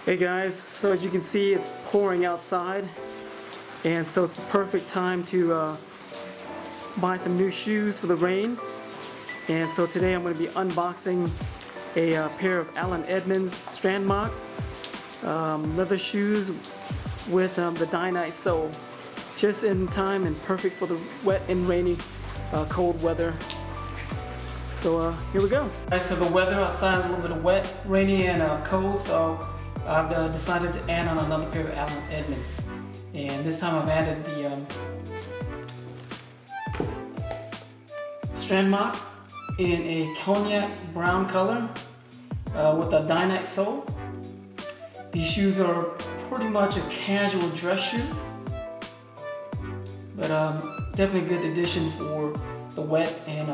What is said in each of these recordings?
Hey guys, so as you can see it's pouring outside, and so it's the perfect time to buy some new shoes for the rain. And so today I'm going to be unboxing a pair of Edmonds Strandmok leather shoes with the Dainite sole. Just in time and perfect for the wet and rainy cold weather. So here we go. Alright, so the weather outside is a little bit of wet, rainy, and cold, so I've decided to add on another pair of Edmonds. And this time I've added the Strandmok in a Cognac brown color with a Dainite sole. These shoes are pretty much a casual dress shoe, but definitely a good addition for the wet and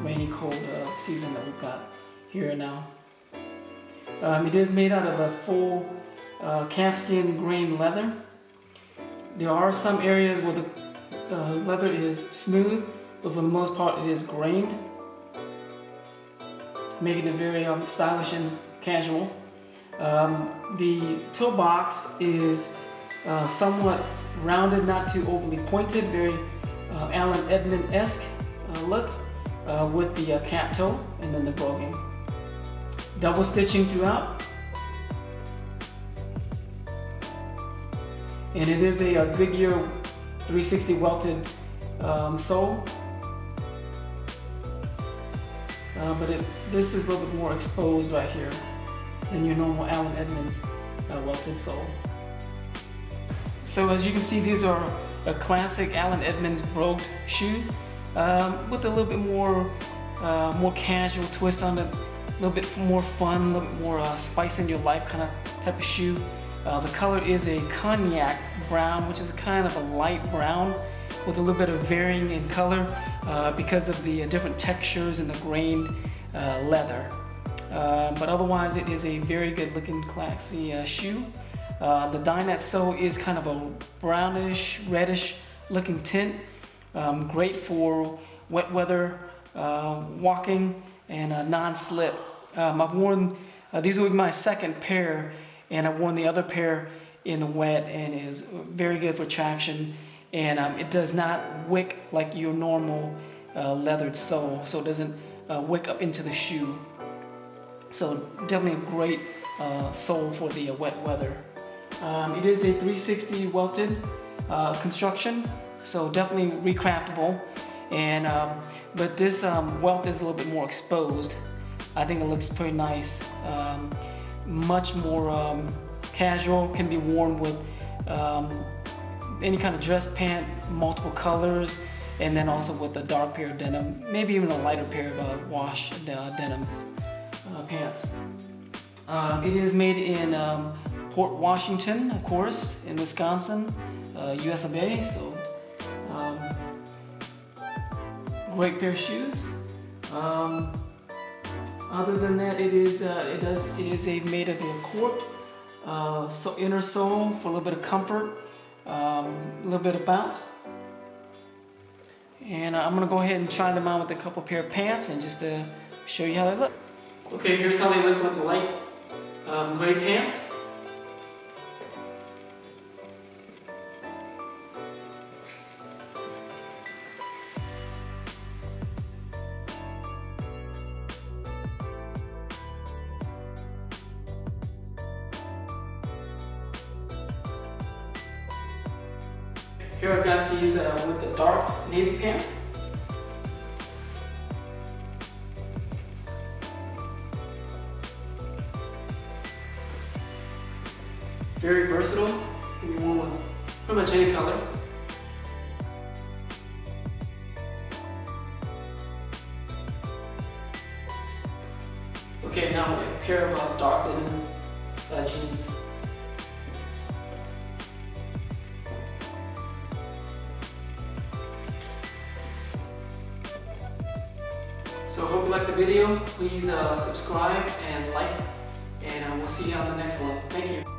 rainy cold season that we've got here now. It is made out of a full calfskin grain leather. There are some areas where the leather is smooth, but for the most part it is grained, making it very stylish and casual. The toe box is somewhat rounded, not too overly pointed, very Edmonds-esque look with the cap toe and then the broguing. Double stitching throughout, and it is a Goodyear 360 welted sole, but this is a little bit more exposed right here than your normal Edmonds welted sole. So as you can see, these are a classic Edmonds brogued shoe with a little bit more casual twist on it. A little bit more fun, a little bit more spice in your life kind of type of shoe. The color is a Cognac brown, which is kind of a light brown with a little bit of varying in color because of the different textures and the grained leather. But otherwise it is a very good looking classy shoe. The Dainite sole is kind of a brownish, reddish looking tint. Great for wet weather, walking, and non-slip. I've worn, these will be my second pair, and I've worn the other pair in the wet, and it is very good for traction, and it does not wick like your normal leathered sole, so it doesn't wick up into the shoe. So definitely a great sole for the wet weather. It is a 360 welted construction, so definitely recraftable, and but this welt is a little bit more exposed. I think it looks pretty nice. Much more casual, can be worn with any kind of dress pant, multiple colors, and then also with a dark pair of denim, maybe even a lighter pair of wash denim pants. It is made in Port Washington, of course, in Wisconsin, US of A, so great pair of shoes. Other than that, it is made of a cork inner sole for a little bit of comfort, a little bit of bounce. And I'm gonna go ahead and try them on with a couple pair of pants and just show you how they look. Okay, here's how they look with the light gray pants. Here I've got these with the dark navy pants. Very versatile, can be worn with pretty much any color. Okay, now a pair of dark denim jeans. So I hope you liked the video. Please subscribe and like, and we'll see you on the next one. Thank you.